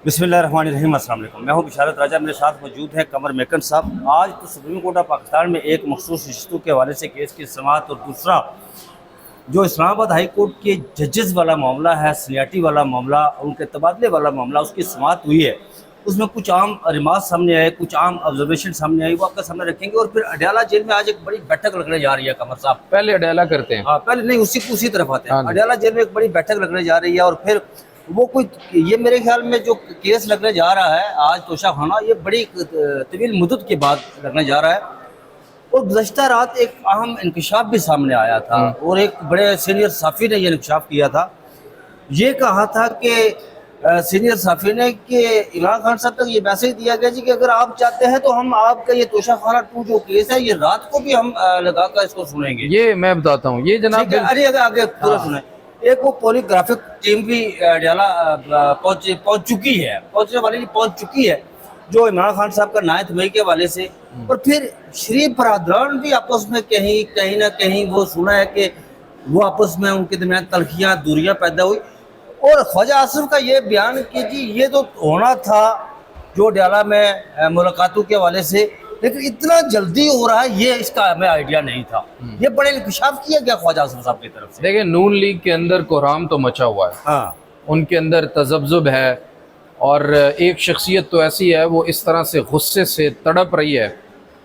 बिस्मिल्लाहिर्रहमानिर्रहीम, अस्सलाम वालेकुम। मैं हूं बिशारत राजा, मेरे साथ मौजूद है कमर मेकन साहब। आज तो सुप्रीम कोर्ट ऑफ पाकिस्तान में एक मखसूस रिश्तों के हवाले से केस की समाअत और दूसरा जो इस्लामाबाद हाई कोर्ट के जजेस वाला मामला है, सीनियरिटी वाला मामला, उनके तबादले वाला मामला, उसकी समाअत हुई है। उसमें कुछ आम रिमार्क सामने आए, कुछ आम ऑब्जर्वेशन सामने आई, वो आपके सामने रखेंगे। और फिर अडयाला जेल में आज एक बड़ी बैठक लगने जा रही है कमर साहब। पहले अडयाला करते हैं। हाँ, पहले नहीं, उसी तरफ आते हैं। हाँ। अडयाला जेल में एक बड़ी बैठक लगने जा रही है और फिर वो कोई, ये मेरे ख्याल में जो केस लगने जा रहा है आज तोशा खाना, ये बड़ी तवील मुद्दत के बाद लगने जा रहा है। और गुज़श्ता रात एक अहम इंकशाफ भी सामने आया था और एक बड़े सीनियर साफ़ी ने यह इंकशाफ किया था। ये कहा था कि सीनियर साफ़ी ने कि इमरान खान साहब तक ये मैसेज दिया गया जी कि अगर आप चाहते हैं तो हम आपका ये तोशा खाना 2 जो केस है, ये रात को भी हम लगा कर इसको सुनेंगे। ये मैं बताता हूँ, ये जनाब अरे अगर आगे पूरा सुने। एक वो पॉलीग्राफिक टीम भी अडयाला पहुंच चुकी है, पहुंचने वाली नहीं, पहुंच चुकी है, जो इमरान खान साहब का 9 मई के हवाले से। और फिर शरीफ बरादरान भी आपस में कहीं ना कहीं वो सुना है कि वो आपस में उनके दरमियान तलखियाँ दूरियां पैदा हुई। और ख्वाजा आसिफ का ये बयान कि जी ये तो होना था जो अडयाला में मुलाकातों के हवाले से, लेकिन इतना जल्दी हो रहा है ये इसका हमें आइडिया नहीं था। ये बड़े इंकशाफ किया गया ख्वाजा आसिफ साहब की तरफ से। देखिए, नून लीग के अंदर कोहराम तो मचा हुआ है। हाँ, उनके अंदर तजब्जुब है और एक शख्सियत तो ऐसी है, वो इस तरह से गुस्से से तड़प रही है।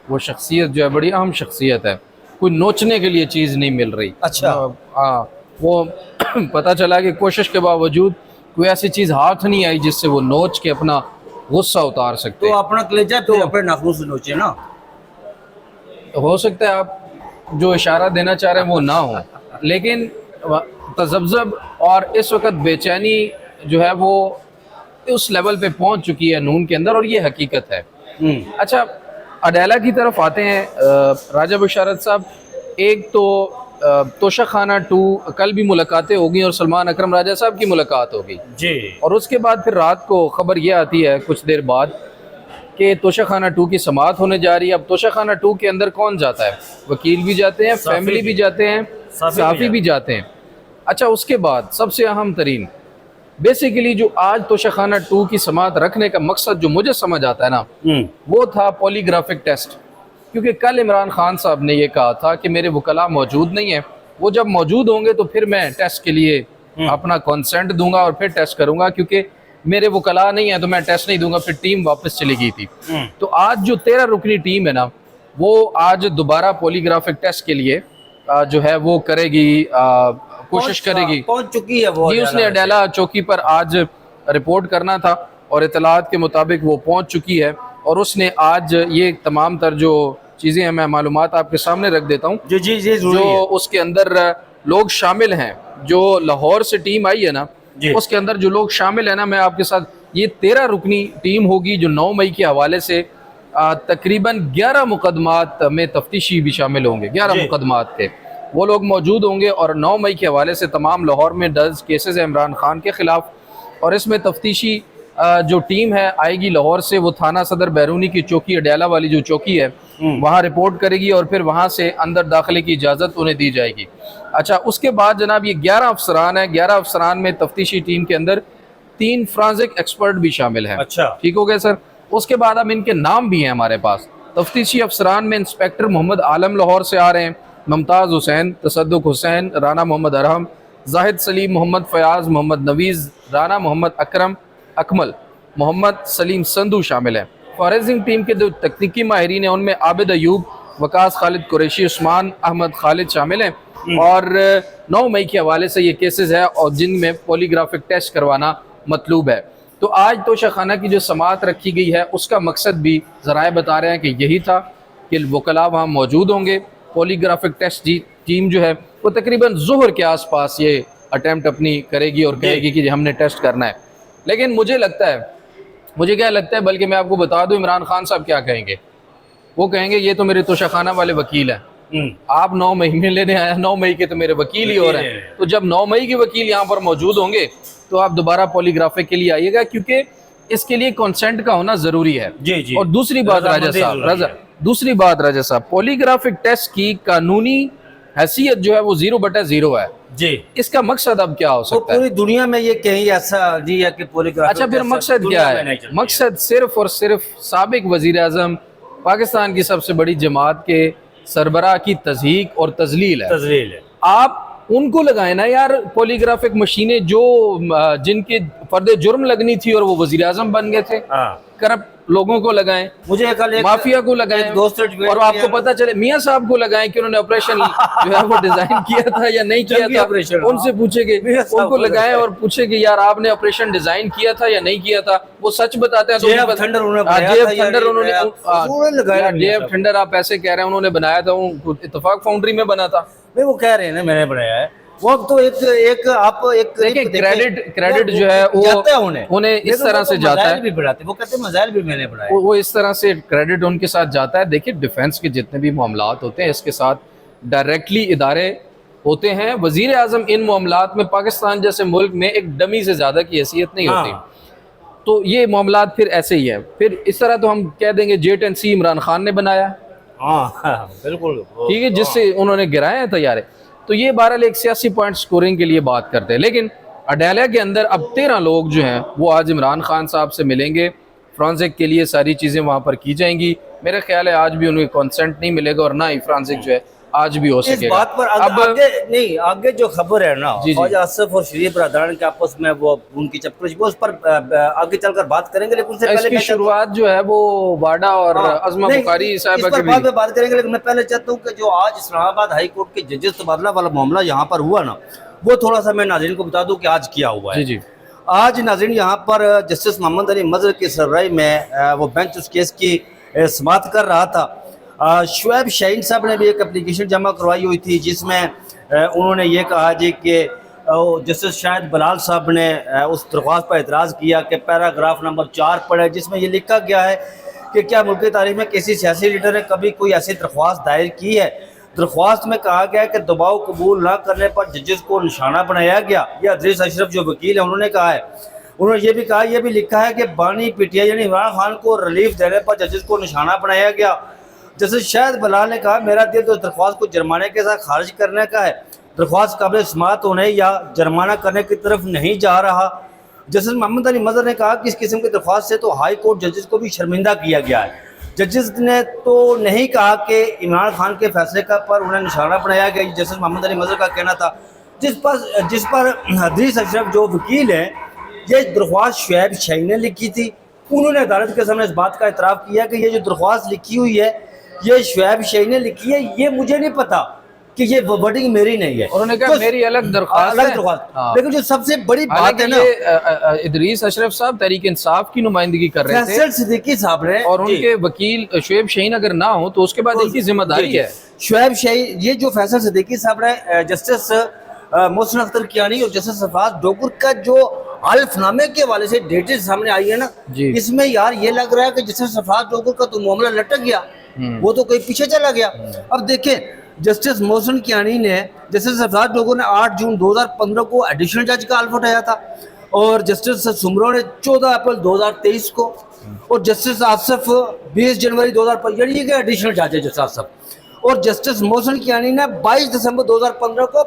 वो शख्सियत जो है बड़ी अहम शख्सियत है, कोई नोचने के लिए चीज़ नहीं मिल रही। अच्छा। हाँ, वो पता चला कि कोशिश के बावजूद कोई ऐसी चीज़ हाथ नहीं आई जिससे वो नोच के अपना गुस्सा उतार सकते। तो अपना कलेजा तो अपने नाखून से नोचे ना। हो सकता है आप जो इशारा देना चाह रहे हैं वो ना हो, लेकिन तजब्जुब और इस वक्त बेचैनी जो है वो उस लेवल पे पहुंच चुकी है नून के अंदर, और ये हकीकत है। अच्छा, अडयाला की तरफ आते हैं। राजा बिशारत साहब, एक तो तोशा खाना 2 कल भी मुलाकातें होगी और सलमान अकरम राजा साहब की मुलाकात होगी जी। और उसके बाद फिर रात को खबर ये आती है कुछ देर बाद कि तोशा खाना 2 की समाअत होने जा रही है। अब तोशा खाना 2 के अंदर कौन जाता है? वकील भी जाते हैं, फैमिली भी जाते हैं, साफ़ी भी जाते हैं। अच्छा, उसके बाद सबसे अहम तरीन बेसिकली जो आज तोशा खाना 2 की समाअत रखने का मकसद जो मुझे समझ आता है ना, वो था पॉलीग्राफिक टेस्ट। क्योंकि कल इमरान खान साहब ने ये कहा था कि मेरे वकला मौजूद नहीं है, वो जब मौजूद होंगे तो फिर मैं टेस्ट के लिए अपना कंसेंट दूंगा और फिर टेस्ट करूंगा, क्योंकि मेरे वकला नहीं है तो मैं टेस्ट नहीं दूंगा। फिर टीम वापस चली गई थी। तो आज जो 13 रुकनी टीम है ना, वो आज दोबारा पॉलीग्राफिक टेस्ट के लिए जो है वो करेगी, कोशिश करेगी। पहुंच चुकी है वो। जी, उसने अडयाला चौकी पर आज रिपोर्ट करना था और इतलात के मुताबिक वो पहुंच चुकी है। और उसने आज ये तमाम तर जो चीज़ें हैं, मैं मालूमात आपके सामने रख देता हूँ। जी, जो उसके अंदर लोग शामिल हैं, जो लाहौर से टीम आई है ना, उसके अंदर जो लोग शामिल है ना, मैं आपके साथ, ये 13 रुकनी टीम होगी जो 9 मई के हवाले से तकरीबन 11 मुकदमात में तफ्तीशी भी शामिल होंगे। 11 मुकदमात के वो लोग मौजूद होंगे और 9 मई के हवाले से तमाम लाहौर में दर्ज केसेस हैं इमरान खान के ख़िलाफ़। और इसमें तफ्तीशी जो टीम है आएगी लाहौर से, वो थाना सदर बैरूनी की चौकी, अडयाला वाली जो चौकी है, वहाँ रिपोर्ट करेगी और फिर वहाँ से अंदर दाखिले की इजाज़त उन्हें दी जाएगी। अच्छा, उसके बाद जनाब ये 11 अफसरान हैं। 11 अफसरान में तफ्तीशी टीम के अंदर 3 फ्रांसिक एक्सपर्ट भी शामिल हैं। अच्छा, ठीक हो गया सर। उसके बाद अब इनके नाम भी हैं हमारे पास। तफ्तीशी अफसरान में इंस्पेक्टर मोहम्मद आलम लाहौर से आ रहे हैं, मुमताज़ हुसैन, तसद्दुक हुसैन, राना मोहम्मद अरहम, जाहिद सलीम, मोहम्मद फ़याज़, मोहम्मद नवीज़, राना मोहम्मद अकरम अकमल, मोहम्मद सलीम संधू शामिल हैं। फॉरेंसिक टीम के जो तकनीकी माहिरीन हैं उनमें आबिद अयूब, वकास खालिद कुरैशी, उस्मान अहमद खालिद शामिल हैं। और 9 मई के हवाले से ये केसेस है और जिनमें पॉलीग्राफिक टेस्ट करवाना मतलूब है। तो आज तोशा खाना की जो समाअत रखी गई है उसका मकसद भी ज़राए बता रहे हैं कि यही था कि वकला वहाँ मौजूद होंगे। पॉलीग्राफिक टेस्ट टीम जो है वो तकरीबन ज़ोहर के आसपास ये अटैम्प्ट अपनी करेगी और कहेगी कि हमने टेस्ट करना है। लेकिन मुझे क्या लगता है, बल्कि मैं आपको बता दूं इमरान खान साहब क्या कहेंगे। वो कहेंगे ये तो मेरे तोशा खाना वाले वकील हैं, आप 9 मई में लेने आया, 9 मई के तो मेरे वकील ही हो रहे हैं। तो जब 9 मई के वकील यहाँ पर मौजूद होंगे तो आप दोबारा पॉलीग्राफिक के लिए आइएगा, क्योंकि इसके लिए कंसेंट का होना ज़रूरी है। जी। और दूसरी बात राजा साहब, पॉलीग्राफिक टेस्ट की कानूनी हैसियत जो है वो 0/0 है। जी। इसका मकसद अब क्या हो तो सकता है? पूरी दुनिया में ये कहीं ऐसा जी है कि पोलीग्राफी अच्छा, फिर मकसद क्या है? मकसद सिर्फ और सिर्फ साबिक वजीर आजम पाकिस्तान की सबसे बड़ी जमात के सरबराह की तज़हीक और तजलील है। तजलील है। आप उनको लगाए ना यार, पॉलीग्राफिक मशीनें जो जिनके फर्द जुर्म लगनी थी और वो वजीर आजम बन गए थे, हाँ। करप्ट लोगों को लगाएं, मुझे कल एक माफिया को लगाएं, एक दोस्त ने ट्वीट और आपको किया। पता चले मियां साहब को लगाएं कि उन्होंने ऑपरेशन जो है वो डिजाइन किया था या नहीं किया जंगी था, ऑपरेशन, उनसे पूछेंगे, मियां साहब उनको को लगाएं लगाएं। और पूछेंगे यार आपने ऑपरेशन डिजाइन किया था या नहीं किया था, वो सच बताते हैं तो JF थंडर उन्होंने बनाया था JF या थंडर नहीं उन्होंने बनाया, उन्होंने लगाया मियां JF साहब। थंडर आप ऐसे कह रहे हैं उन्होंने बनाया था, वो इत्तेफाक फाउंड्री में बना था। नहीं, वो कह रहे हैं ना मैंने बनाया है। वो अब तो एक आप एक देखिए देखें, क्रेडिट जो है वो जाता है उन्हें इस लेकिन तरह वो से तो जाता मजाइल है, भी बढ़ाते हैं। वो कहते हैं मजाइल भी मैंने बढ़ाए। वो इस तरह से क्रेडिट उनके साथ जाता है। देखिए डिफेंस के जितने भी मामलात होते हैं इसके साथ डायरेक्टली इदारे होते हैं। वजीर आजम इन मामलात में पाकिस्तान जैसे मुल्क में एक डमी से ज़्यादा की हैसियत नहीं होती। हाँ। तो ये मामलात फिर ऐसे ही है। फिर इस तरह तो हम कह देंगे JNC इमरान खान ने बनाया, हाँ, बिल्कुल ठीक है, जिससे उन्होंने गिराए हैं तैयारे। तो ये बहरहाल एक सियासी पॉइंट स्कोरिंग के लिए बात करते हैं। लेकिन अडालिया के अंदर अब 13 लोग जो हैं वो आज इमरान खान साहब से मिलेंगे, फ्रांसिक के लिए सारी चीज़ें वहाँ पर की जाएंगी। मेरा ख्याल है आज भी उन्हें कंसेंट नहीं मिलेगा और ना ही फ्रांसिक जो है आज भी हो इस सकेगा। बात पर अब आगे नहीं, आगे जो खबर है ना जी, जी। ख्वाजा आसिफ और शरीफ बरदरान के आपस में वो उनकी चक्कर, वो उस पर आगे चलकर बात करेंगे। लेकिन उससे पहले इसकी मैं शुरुआत जो है वो वाडा और अज़मा नहीं, बुखारी इस साहबा पर के बाद भी। में बात करेंगे। लेकिन मैं पहले चाहता हूँ कि जो आज इस्लामाबाद हाई कोर्ट के जजेस तबादला वाला मामला यहाँ पर हुआ ना, वो थोड़ा सा मैं नाज़रीन को बता दूं कि आज क्या हुआ है। जी जी। आज नाज़रीन यहाँ पर जस्टिस मोहम्मद अली मजहर की सरबराही में वो बेंच उस केस की समाअत कर रहा था। शुएब शाहीन साहब ने भी एक एप्लीकेशन जमा करवाई हुई थी जिसमें उन्होंने ये कहा जी कि जस्टिस शाहिद बलाल साहब ने उस दरख्वास्त पर एतराज़ किया कि पैराग्राफ नंबर 4 पढ़े, जिसमें ये लिखा गया है कि क्या मुल्क की तारीख में किसी सियासी लीडर ने कभी कोई ऐसी दरख्वास्त दायर की है। दरख्वास्त में कहा गया है कि दबाव कबूल ना करने पर जजेस को निशाना बनाया गया। यह अदरीस अशरफ जो वकील है उन्होंने कहा है। उन्होंने ये भी कहा, यह भी लिखा है कि बानी PTI यानी इमरान खान को रिलीफ देने पर जजेस को निशाना बनाया गया। जैसे शाहिद बलाल ने कहा, मेरा दिल तो दरख्वास्त को जुर्माने के साथ खारिज करने का है, दरख्वास्त काबिल समाअत होने या जुर्माना करने की तरफ नहीं जा रहा। जस्टिस मोहम्मद अली मजहर ने कहा कि इस किस्म की दरख्वास्त से तो हाई कोर्ट जजेस को भी शर्मिंदा किया गया है। जजेस ने तो नहीं कहा कि इमरान खान के फैसले का पर उन्हें निशाना बनाया गया। जस्टिस मोहम्मद अली मजहर का कहना था, जिस पर अदरीस अशरफ जो वकील हैं, ये दरख्वास्त शुएब शाहीन ने लिखी थी। उन्होंने अदालत के सामने इस बात का एतराफ़ किया कि ये जो दरख्वास्त लिखी हुई है ये शुएब शाहीन ने लिखी है, ये मुझे नहीं पता कि ये वर्डिंग मेरी नहीं है। उन्होंने कहा मेरी अलग दरख्वास्त है। हाँ। लेकिन जो सबसे बड़ी बात है ना, इदरीस अशरफ साहब तहरीक इंसाफ की नुमाइंदगी कर रहे थे फैसल सिद्दीकी साहब ने, और उनके वकील शुएब शाहीन अगर ना हो तो उसके बाद इनकी जिम्मेदारी है। शुएब शाहीन, ये जो फैसल सिद्दीकी साहब ने जस्टिस मोहसिन अख्तर कियानी और जस्टिस सफात डोगर का जो हल्फनामे के हवाले से डेटेड सामने आई है ना, इसमें यार ये लग रहा है कि जस्टिस सफात डोगर का तो मामला लटक गया, वो तो कहीं पीछे चला गया। अब देखें, जस्टिस मोहसिन कियानी ने, जस्टिस सफात डोगर ने 8 जून 2015 को एडिशनल जज का हल्फ उठाया था और जस्टिस सुमरो ने 14 अप्रैल 2023 को, और जस्टिस आसिफ 20 जनवरी 2005, यानी कि एडिशनल जज है जस्टिस आसिफ, और जस्टिस मोहसिन कियानी ने 22 दिसंबर 2015 को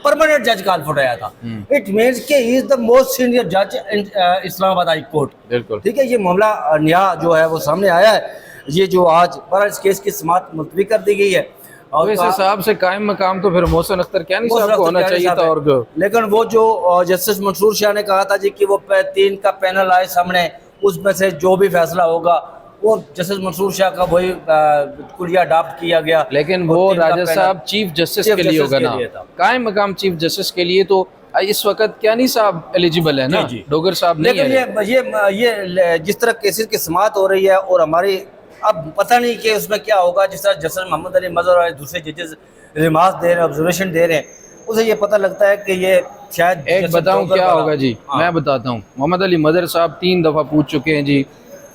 परमानेंट जज का हल्फ उठाया था। इट मीन्स के he is the most senior जज इन इस्लामाबाद हाई कोर्ट। बिल्कुल ठीक है, ये मामला नया जो है वो सामने आया है। ये जो आज पर इस केस की समाअत मुलतवी कर दी गई है और वैसे साहब से कायम मकाम तो फिर मोहसिन अख्तर कियानी साहब को होना चाहिए था। और लेकिन वो जो जस्टिस मंसूर शाह ने कहा था जी कि वो 3 का पैनल आए सामने, उसमें से जो भी फैसला होगा वो जस्टिस मंसूर शाह का वही कुलिया अडॉप्ट किया गया। लेकिन वो राजा साहब चीफ जस्टिस के लिए होगा ना, कायम मकाम चीफ जस्टिस के लिए तो इस वक्त कियानी साहब एलिजिबल है ना, डोगर साहब नहीं है। लेकिन ये जिस तरह केसेस की समाअत हो रही है और हमारी अब पता नहीं कि उसमें क्या होगा। जिस तरह जस्टिस मोहम्मद अली मजहर और दूसरे जजेस रिमार्क्स दे रहे हैं, ऑब्जर्वेशन दे रहे हैं, उसे ये पता लगता है कि ये शायद एक बताऊं क्या होगा जी। मैं बताता हूँ, मोहम्मद अली मजहर साहब 3 दफ़ा पूछ चुके हैं जी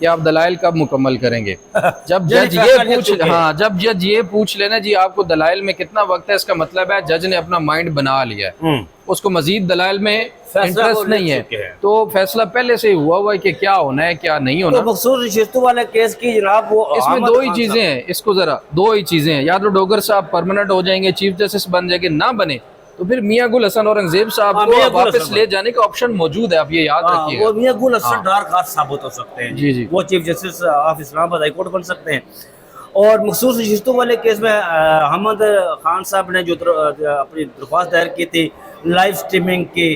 कि आप दलाइल कब मुकम्मल करेंगे। जब जज ये पूछ लेना जी आपको दलाइल में कितना वक्त है, इसका मतलब है जज ने अपना माइंड बना लिया है, उसको मजीद दलाइल में इंटरेस्ट नहीं है, तो फैसला पहले से हुआ हुआ है कि क्या होना है क्या नहीं होना। तो मकसूद रिश्तों वाले केस की जनाब वो इसमें 2 ही चीजें हैं, इसको जरा 2 ही चीजें हैं, या तो डोगर साहब परमानेंट हो जाएंगे, चीफ जस्टिस बन जाएंगे, ना बने तो फिर मियां गुल हसन औरंगजेब साहब हाँ, को मियां गुल वापस हसन ले जाने का ऑप्शन मौजूद है, आप ये याद हाँ, रखिएगा। वो मियां गुल हसन डार्क हार्स साबित हो सकते हैं जी, जी। वो chief justice of Islamabad high court बन सकते हैं। और मखसूस नशिस्तों वाले केस में अहमद खान साहब ने जो अपनी दरख्वास्त दायर की थी लाइव स्ट्रीमिंग की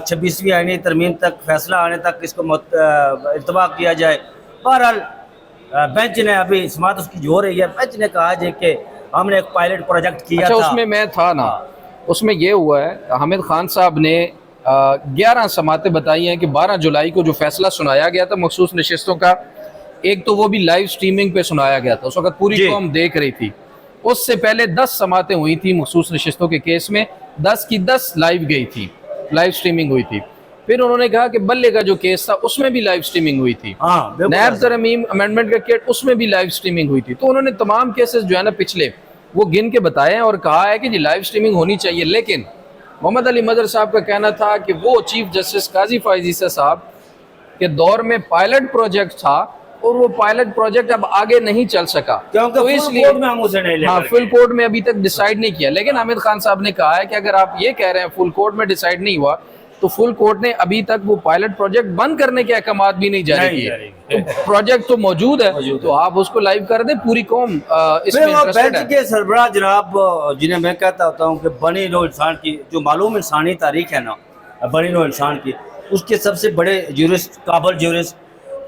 26वीं आईनी तरमीम तक फैसला आने तक इसको इल्तवा किया जाए। बहरहाल बेंच ने अभी समात उसकी जो हो रही है, बेंच ने कहा है कि हमने एक पायलट प्रोजेक्ट किया अच्छा, था। उसमें मैं था ना, उसमें ये हुआ है हामिद खान साहब ने 11 समातें बताई हैं कि 12 जुलाई को जो फैसला सुनाया गया था मखसूस नशिस्तों का, एक तो वो भी लाइव स्ट्रीमिंग पे सुनाया गया था, उस वक्त पूरी जी। कौम देख रही थी। उससे पहले 10 समातें हुई थी मखसूस नशिस्तों के केस में, 10 की 10 लाइव गई थी, लाइव स्ट्रीमिंग हुई थी। फिर उन्होंने कहा कि बल्ले का जो केस था उसमें भी लाइव स्ट्रीमिंग हुई थी, हाँ, बिल्कुल नैब ऐसा। तरमीम अमेंडमेंट का केस उसमें भी लाइव स्ट्रीमिंग हुई थी। तो उन्होंने तमाम केसेस जो है ना पिछले वो गिन के बताए हैं और कहा है कि जी लाइव स्ट्रीमिंग होनी चाहिए। लेकिन मोहम्मद अली मदर साहब का कहना था कि वो चीफ जस्टिस काजी फायजीसा साहब के दौर में पायलट प्रोजेक्ट था और वो पायलट प्रोजेक्ट अब आगे नहीं चल सका, क्योंकि तो फुल इसलिए कोर्ट में हम उसे नहीं ले हाँ करके। फुल कोर्ट में अभी तक डिसाइड नहीं किया। लेकिन हामिद खान साहब ने कहा है कि अगर आप ये कह रहे हैं फुल कोर्ट में डिसाइड नहीं हुआ, तो फुल कोर्ट ने अभी तक वो पायलट प्रोजेक्ट बंद करने के अहकामात भी नहीं जारी नहीं किए। जारी तो प्रोजेक्ट तो मौजूद है, तो आप उसको लाइव कर दें, पूरी कौम इसमें फिर वो इंटरेस्टेड बेंच है। के सरबराह जनाब, जिन्हें मैं कहता होता हूँ कि बनी नो इंसान की जो मालूम इंसानी तारीख है ना, बनी नो इंसान की, उसके सबसे बड़े जूरिस्ट, काबल जूरिस्ट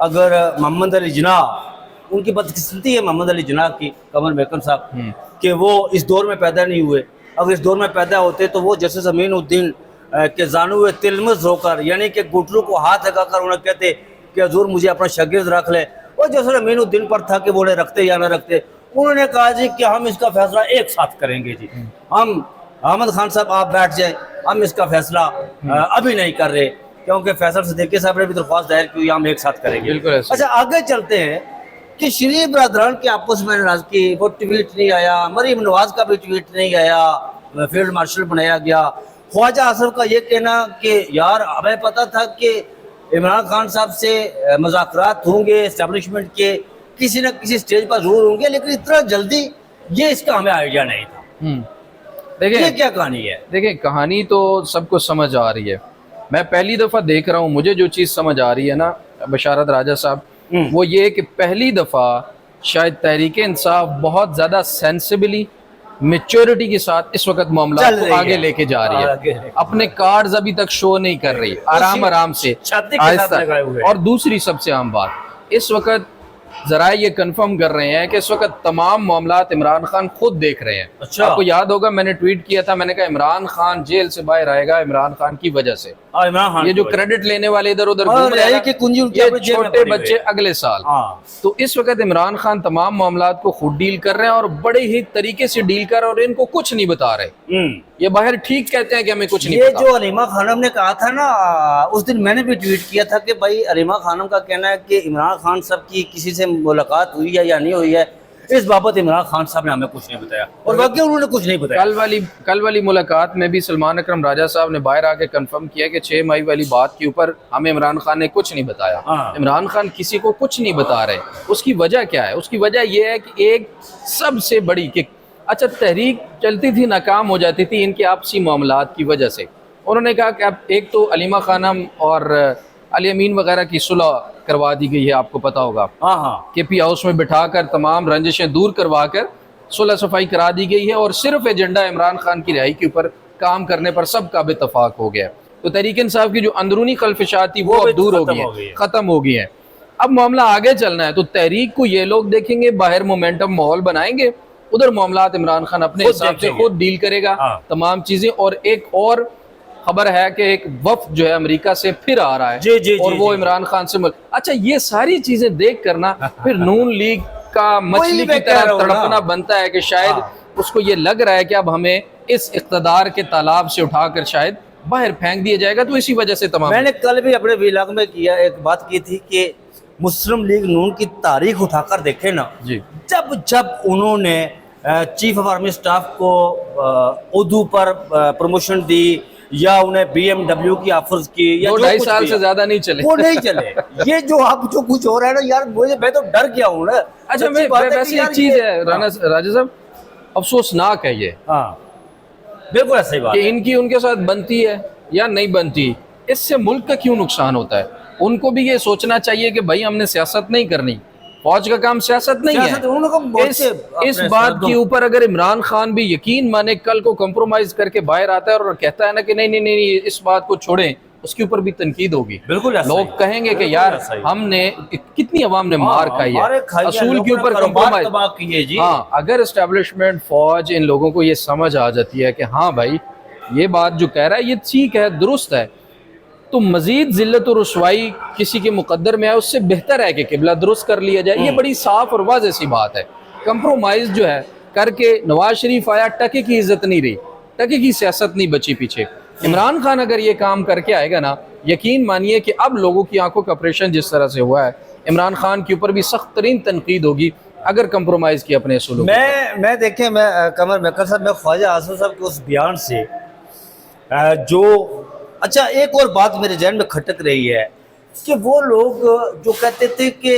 अगर मोहम्मद अली जिन्नाह, उनकी बदकिस्मती है मोहम्मद अली जिन्नाह की, कमर मेकम साहब, कि वो इस दौर में पैदा नहीं हुए। अगर इस दौर में पैदा होते तो वो जस्टिस अमीनुद्दीन के जानू तिलमस होकर, यानी कि घुटनों को हाथ लगाकर उन्हें कहते कि हजूर मुझे अपना शागिर्द रख ले। और जस्टिस अमीनुद्दीन पर था कि वो उन्हें रखते या ना रखते। उन्होंने कहा जी कि हम इसका फैसला एक साथ करेंगे जी, हम अहमद खान साहब आप बैठ जाए, हम इसका फैसला अभी नहीं कर रहे, क्योंकि फैसल सिद्दीकी साहब ने भी दरख्वास्त दायर की हुई, हम एक साथ करेंगे। बिल्कुल ऐसे। अच्छा, आगे चलते हैं कि शरीय बरदरान के आपस में नाराजगी, वो ट्वीट नहीं आया, मरीम नवाज का भी ट्वीट नहीं आया, फील्ड मार्शल बनाया गया। ख्वाजा आसफ का ये कहना कि यार हमें पता था कि इमरान खान साहब से मुज़ाकरात होंगे, इस्टेब्लिशमेंट के किसी न किसी स्टेज पर जरूर होंगे, लेकिन इतना जल्दी ये इसका हमें आइडिया नहीं था। ये देखिए क्या कहानी है? देखिए, कहानी तो सबको समझ आ रही है। मैं पहली दफ़ा देख रहा हूँ, मुझे जो चीज़ समझ आ रही है ना बशारत राजा साहब, वो ये कि पहली दफ़ा शायद तहरीक इंसाफ बहुत ज़्यादा सेंसिबली मेच्योरिटी के साथ इस वक्त मामला चल को रही आगे है। लेके जा रही आगे है। लेके अपने कार्ड्स अभी तक शो नहीं कर रही, आराम आराम से, छाती के साथ आहिस्ता। लगाए हुए। और दूसरी सबसे अहम बात, इस वक्त जरा ये कंफर्म कर रहे हैं कि इस वक्त तमाम मामलात इमरान खान खुद देख रहे हैं। अच्छा। आपको याद होगा मैंने ट्वीट किया था, मैंने कहा इमरान खान जेल से बाहर आएगा इमरान खान की वजह से। इमरान खान ये जो की वजह। क्रेडिट लेने वाले इधर उधर और घूम रहे यही हैं कि कुंजी उनकी ये अपनी जेब में छोटे पड़ी हुई बच्चे है। अगले साल। हाँ। तो इस वक्त इमरान खान तमाम मामलात को खुद डील कर रहे हैं और बड़े ही तरीके से डील कर रहे हैं और इनको कुछ नहीं बता रहे। ये बाहर ठीक कहते हैं कि हमें कुछ नहीं ये पता। जो अलीमा खानम ने कहा था ना, उस दिन मैंने भी ट्वीट किया था कि भाई अलीमा खानम का कहना है कि इमरान खान साहब की किसी से मुलाकात हुई है या नहीं हुई है, इस बाबत इमरान खान साहब ने हमें कुछ नहीं बताया, और वाकई उन्होंने कुछ नहीं बताया। कल वाली मुलाकात में भी सलमान अकरम राजा साहब ने बाहर आके कंफर्म किया कि 6 मई वाली बात के ऊपर हमें इमरान खान ने कुछ नहीं बताया। हाँ। इमरान खान किसी को कुछ नहीं बता रहे। उसकी वजह क्या है? उसकी वजह यह है कि एक सबसे बड़ी कि अच्छा तहरीक चलती थी, नाकाम हो जाती थी इनके आपसी मामलात की वजह से। उन्होंने कहा कि अब एक तो अलीमा खानम और अली अमीन वगैरह की सुलह करवा दी गई है, आपको पता होगा। हाँ। KP हाउस में बिठाकर तमाम रंजिशें दूर करवा कर सुलह सफाई करा दी गई है और सिर्फ एजेंडा इमरान खान की रिहाई के ऊपर काम करने पर सबका बेतफाक हो गया। तो तहरीक इंसाफ की जो अंदरूनी खलफिशात थी वो अब दूर हो गई है, खत्म हो गई है। अब मामला आगे चलना है तो तहरीक को ये लोग देखेंगे, बाहर मोमेंटम माहौल बनाएंगे, उधर मामलात इमरान खान अपने हिसाब से खुद डील करेगा। हाँ। तमाम चीजें। और एक और खबर है कि एक वफ्द जो है अमेरिका से फिर आ रहा है जी, और वो जी। इमरान खान से अच्छा ये सारी चीजें देख करना फिर नून लीग का मछली की तरह तड़पना बनता है कि शायद उसको ये लग रहा है कि अब हमें इस इक़्तिदार के तालाब से उठाकर शायद बाहर फेंक दिया जाएगा। तो इसी वजह से तमाम मैंने कल भी अपने व्लॉग में किया एक बात की थी कि मुस्लिम लीग नून की तारीख उठाकर देखे ना जी, जब जब उन्होंने चीफ ऑफ आर्मी स्टाफ को उर्दू पर प्रमोशन दी या उन्हें BMW की ऑफर्स की या 2-2.5 साल से ज्यादा नहीं चले, वो नहीं चले। ये जो अब जो कुछ हो रहा है ना यार, मैं तो डर गया हूँ ना। अच्छा मैं वैसे एक चीज है राजा साहब, अफसोसनाक है ये हाँ बिल्कुल सही बात कि है। इनकी उनके साथ बनती है या नहीं बनती, इससे मुल्क का क्यों नुकसान होता है। उनको भी ये सोचना चाहिए कि भाई हमने सियासत नहीं करनी, फौज का काम सियासत नहीं सियासत उन्होंने को है। बहुत इस से इस अपने बात सरहदों- के ऊपर अगर इमरान खान भी यकीन माने, कल को कंप्रोमाइज करके बाहर आता है और कहता है ना कि नहीं नहीं नहीं नहीं, इस बात को छोड़ें, उसके ऊपर भी तनकीद होगी। बिल्कुल ऐसा ही लोग है। कहेंगे कि बिल्कुल यार ऐसा ही है। हमने कितनी अवाम ने मार खाई मारे है, खाई है, असूल लोगों के ने ऊपर कारोबार कंप्रोमाइज। तबाह किए जी। हाँ, अगर एस्टेब्लिशमेंट फौज इन लोगों को ये समझ आ जाती है कि हाँ भाई ये बात जो कह रहा है ये ठीक है, दुरुस्त है, तो मजीद जिल्लत और रुसवाई किसी के मुकद्दर में है, उससे बेहतर है कि किबला दुरुस्त कर लिया जाए। ये बड़ी साफ और वाज़ेह सी बात है। कंप्रोमाइज़ जो है करके नवाज शरीफ आया, टके की इज्जत नहीं रही, टके की सियासत नहीं बची पीछे। इमरान खान अगर ये काम करके आएगा ना, यकीन मानिए कि अब लोगों की आंखों का ऑपरेशन जिस तरह से हुआ है, इमरान खान के ऊपर भी सख्त तरीन तनकीद होगी अगर कंप्रोमाइज़ किया अपने असूलों के ऊपर। मैं देखें, मैं कमर मेकर साहब, मैं ख्वाजा आसिफ साहब के उस बयान से जो, अच्छा एक और बात मेरे जहन में खटक रही है कि वो लोग जो कहते थे कि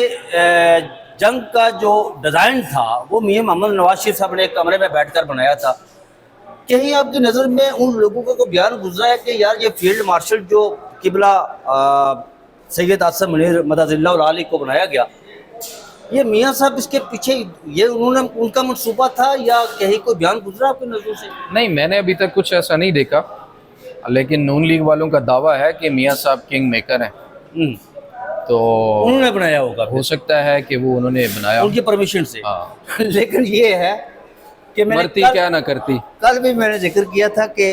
जंग का जो डिज़ाइन था वो मियां मोहम्मद नवाज शरीफ साहब ने एक कमरे में बैठकर बनाया था। कहीं आपकी नज़र में उन लोगों का कोई बयान गुजरा है कि यार ये फील्ड मार्शल जो किबला सैयद आसम मुनीर मददुल्लाह अली को बनाया गया, ये मियां साहब इसके पीछे ये उन्होंने उनका मनसूबा था या कहीं कोई बयान गुजरा आपकी नज़रों से? नहीं, मैंने अभी तक कुछ ऐसा नहीं देखा, लेकिन नून लीग वालों का दावा है कि मियां साहब किंग मेकर हैं, तो उन्होंने बनाया होगा, हो सकता है कि वो उन्होंने बनाया। उनकी परमिशन से। हाँ, लेकिन ये है कि मैंने मरती क्या ना करती। कल भी मैंने जिक्र किया था कि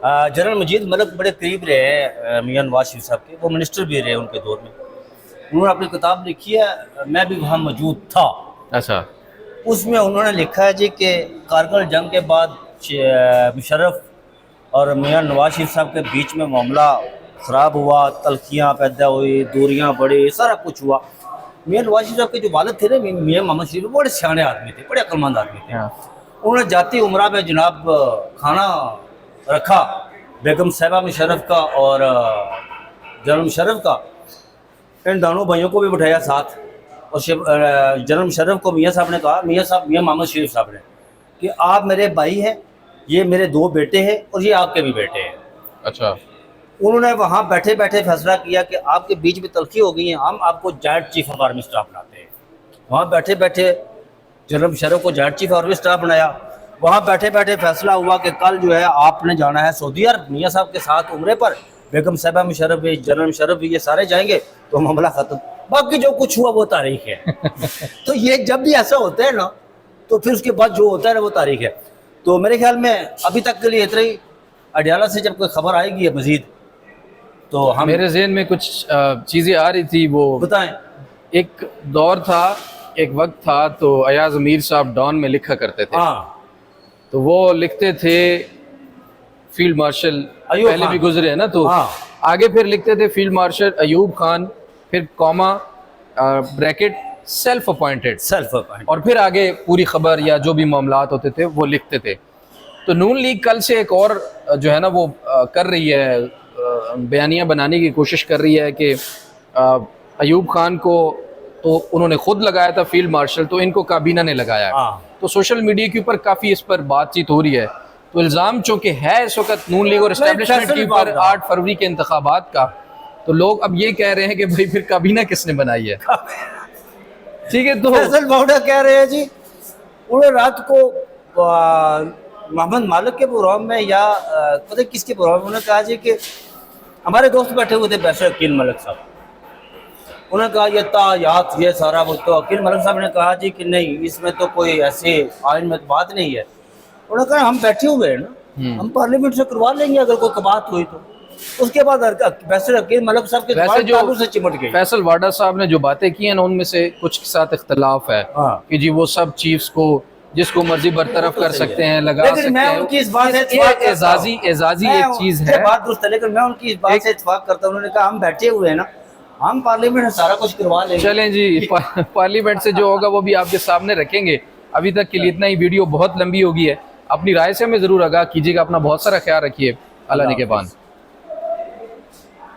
जनरल मजीद मलिक बड़े करीब रहे मियां नवाज शरीफ साहब के, वो मिनिस्टर भी रहे उनके दौर में। उन्होंने अपनी किताब लिखी है, मैं भी वहाँ मौजूद था। अच्छा, उसमें उन्होंने लिखा है जी कि कारगिल जंग के बाद मुशर्रफ और मियां नवाज शरीफ साहब के बीच में मामला ख़राब हुआ, तलखियाँ पैदा हुई, दूरियाँ बढ़ी, सारा कुछ हुआ। मियां नवाज शरीफ साहब के जो वालिद थे ना मियां मोहम्मद शरीफ, बड़े सियाने आदमी थे, बड़े अक्लमंद आदमी थे। हाँ, उन्होंने जाती उम्रा में जनाब खाना रखा बेगम साहिबा मुशर्रफ का और जनरल मुशर्रफ का, इन दोनों भाइयों को भी बिठाया साथ, और जनरल मुशर्रफ को मियां साहब ने कहा, मियां मोहम्मद शरीफ साहब ने, कि आप मेरे भाई हैं, ये मेरे दो बेटे हैं और ये आपके भी बेटे हैं। अच्छा, उन्होंने वहाँ बैठे बैठे फैसला किया कि आपके बीच में तलखी हो गई है, हम आपको joint chief of army staff बनाते हैं। वहाँ बैठे बैठे जनरल मुशर्रफ को जॉइंट चीफ आर्मी स्टाफ बनाया। वहाँ बैठे बैठे फैसला हुआ कि कल जो है आपने जाना है सऊदी अरब मियां साहब के साथ उम्रे पर, बेगम साहिबा मुशर्रफ भी, जनरल मुशर्रफ भी, ये सारे जाएंगे तो मामला ख़त्म। बाकी जो कुछ हुआ वो तारीख है। तो ये जब भी ऐसा होता है ना, तो फिर उसके बाद जो होता है ना वो तारीख है। तो मेरे ख्याल में अभी तक के लिए इतना ही। अडियाला से जब कोई खबर आएगी मजीद तो हम, मेरे जहन में कुछ चीज़ें आ रही थी, वो बताएं। एक दौर था, एक वक्त था, तो अयाज अमीर साहब डॉन में लिखा करते थे। हाँ, तो वो लिखते थे फील्ड मार्शल, अयूब पहले खान। भी गुजरे हैं ना, तो हाँ। आगे फिर लिखते थे फील्ड मार्शल अयूब खान, फिर comma bracket self appointed, self appoint. और फिर आगे पूरी खबर या जो भी मामलात होते थे वो लिखते थे। तो नून लीग कल से एक और जो है ना वो कर रही है, बयानियाँ बनाने की कोशिश कर रही है कि अयूब खान को तो उन्होंने खुद लगाया था फील्ड मार्शल, तो इनको काबीना ने लगाया है। हाँ। तो सोशल मीडिया के ऊपर काफ़ी इस पर बातचीत हो रही है। तो इल्ज़ाम चूँकि है इस वक्त नून लीग और इस्टेब्लिशमेंट के ऊपर 8 फरवरी के इंतखाबात का, तो लोग अब ये कह रहे हैं कि भाई फिर काबीना किसने बनाई है। ठीक है, तो फैसल बाउडा कह रहे हैं जी, उन्होंने रात को मोहम्मद मालिक के प्रोग्राम में या पता नहीं किसके प्रोग्राम में उन्होंने कहा जी कि हमारे दोस्त बैठे हुए थे बैरिस्टर अकील मलिक साहब, उन्होंने कहा ये तायात ये सारा वो, तो अकील मलिक साहब ने कहा जी कि नहीं इसमें तो कोई ऐसे आइन में तो बात नहीं है। उन्होंने कहा हम बैठे हुए हैं ना, हम पार्लियामेंट से करवा लेंगे अगर कोई बात हुई तो। उसके बाद बैरिस्टर अकील मलिक साहब के वैसे जो तालु से चिमट गई। फैसल वाडा साहब ने जो बातें की हैं ना, उनमें से कुछ के साथ इख्तलाफ है हाँ। कि जी वो सब चीफ्स को जिसको मर्जी बरतरफ कर सकते हैं, लगा लेकिन सकते मैं हैं। उनकी इस बात से ये इत्तेफाक करता एजाजी हूं। एजाजी मैं एक चीज ये है। बात दुरुस्त है, लेकिन मैं उनकी इस बात से इत्तेफाक करता हूं। उन्होंने कहा हम बैठे हुए हैं ना, हम पार्लियामेंट में सारा कुछ करवा लेंगे। चलें जी, पार्लियामेंट से जो होगा वो भी आपके सामने रखेंगे। अभी तक के लिए इतना ही, वीडियो बहुत लंबी हो गई है। अपनी राय से हमें जरूर आगाह कीजिएगा। अपना बहुत सारा ख्याल रखिए। अल्लाह निगहबान।